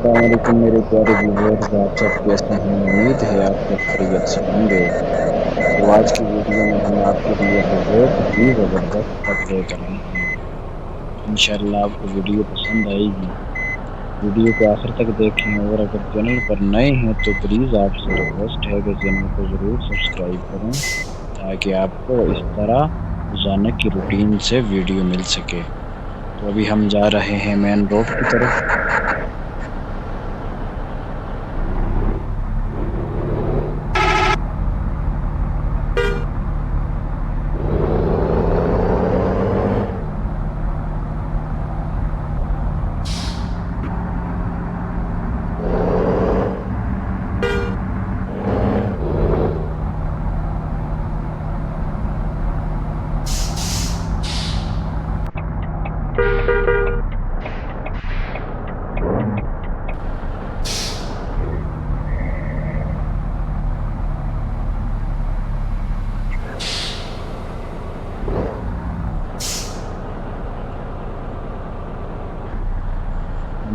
वालेकुम मेरे प्यारे व्यूअर्स, आप सब कैसे हैं? उम्मीद है आप सब खैरियत से होंगे। तो आज की वीडियो में हम आपके लिए बहुत ही ज़बरदस्त तक लेकर आए हैं। इंशाल्लाह आपको वीडियो पसंद आएगी। वीडियो को आखिर तक देखें और अगर चैनल पर नए हैं तो प्लीज़ आपसे रिक्वेस्ट है कि चैनल को ज़रूर सब्सक्राइब करें ताकि आपको इस तरह रोज़ाना की रूटीन से वीडियो मिल सके। तो अभी हम जा रहे हैं मेन रोड की तरफ।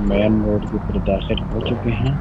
मेन रोड की तरफ दाखिल हो चुके हैं।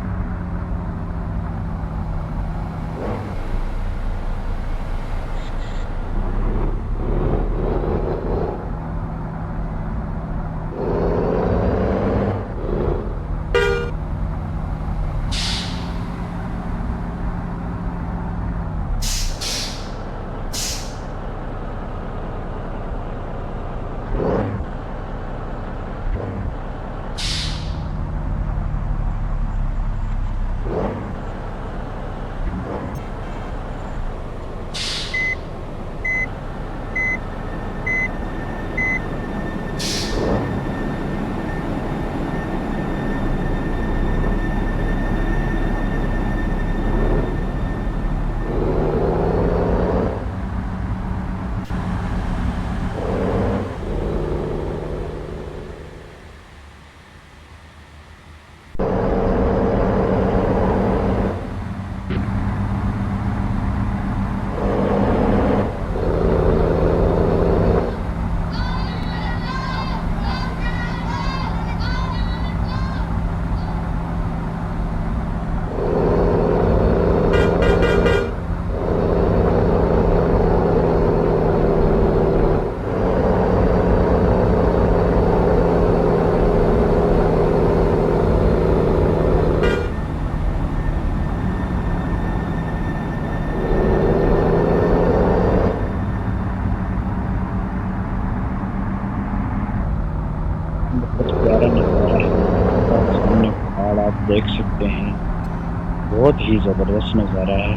बहुत प्यारा नज़ारा है यहाँ का। सामने पहाड़ आप देख सकते हैं। बहुत ही ज़बरदस्त नज़ारा है।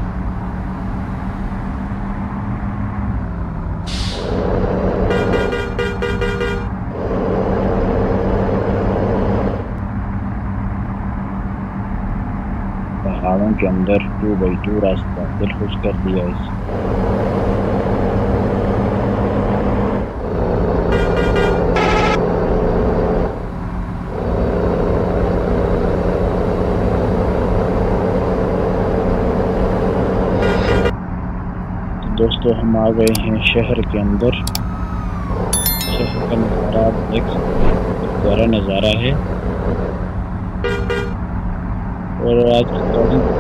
पहाड़ों के अंदर 2x2 रास्ता दिलखुश कर दिया इस। तो दोस्तों हम आ गए हैं शहर के अंदर। शहर का नज़ारा आप देख सकते हैं। बहुत प्यारा नज़ारा है और आज की तारीख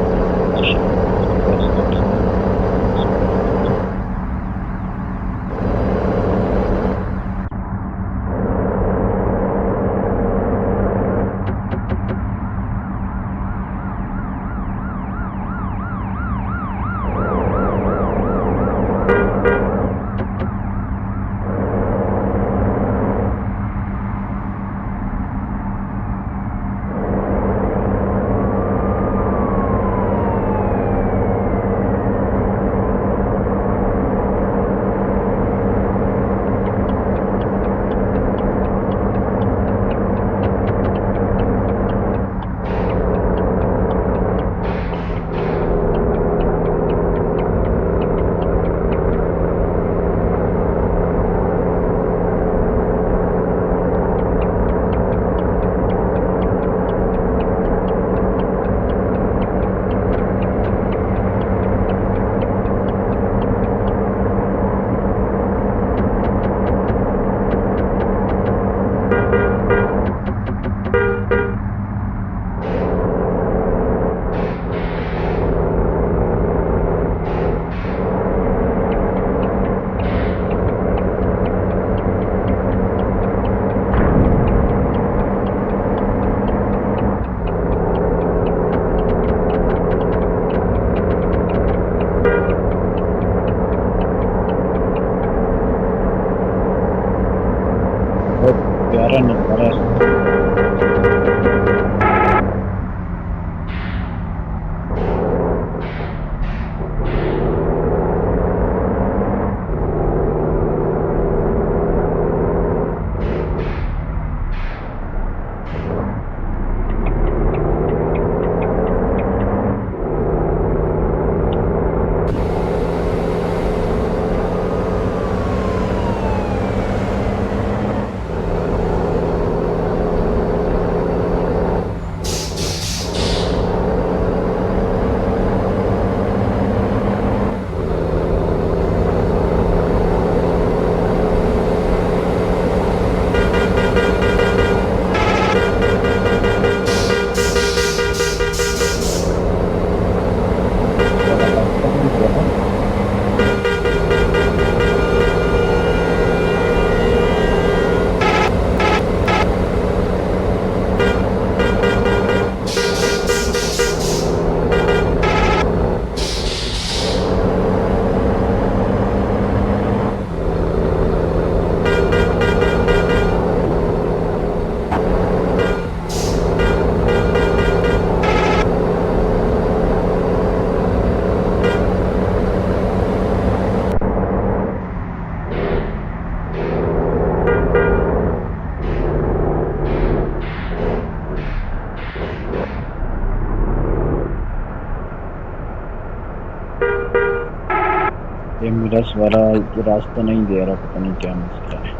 ये मिरस वाला ये रास्ता नहीं दे रहा, पता नहीं क्या मसला है।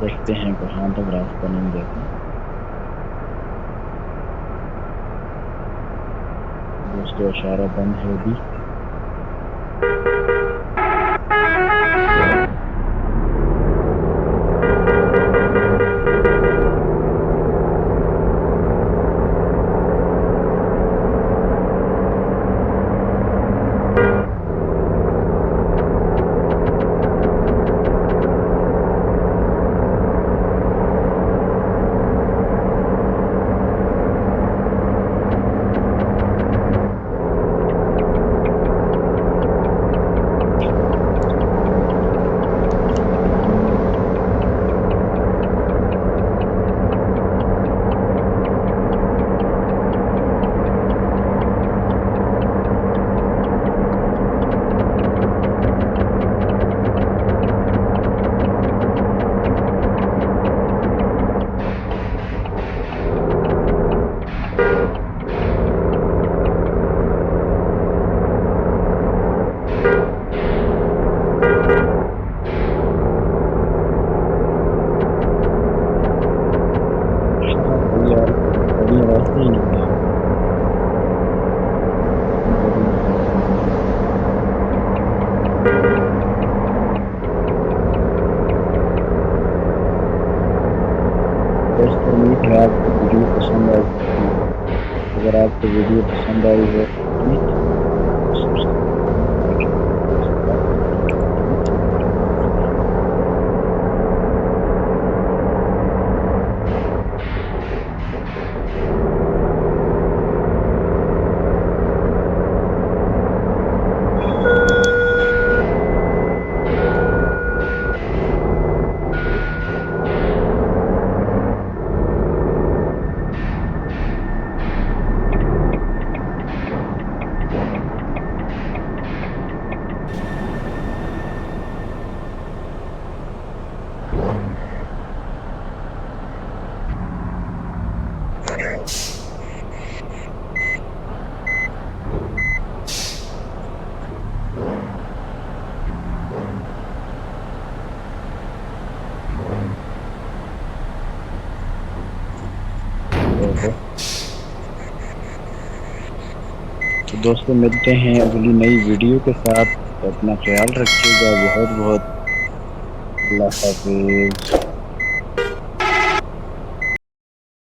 देखते हैं कहाँ तक रास्ता नहीं देता। दोस्तों इशारा बंद है अभी। यार बढ़िया रास्ता ही नहीं है। दोस्तों उम्मीद है आपको वीडियो पसंद आई होगी। अगर आपको वीडियो पसंद आई हो तो दोस्तों मिलते हैं अगली नई वीडियो के साथ। तो अपना ख्याल रखिएगा। बहुत बहुत अल्लाह हाफिज।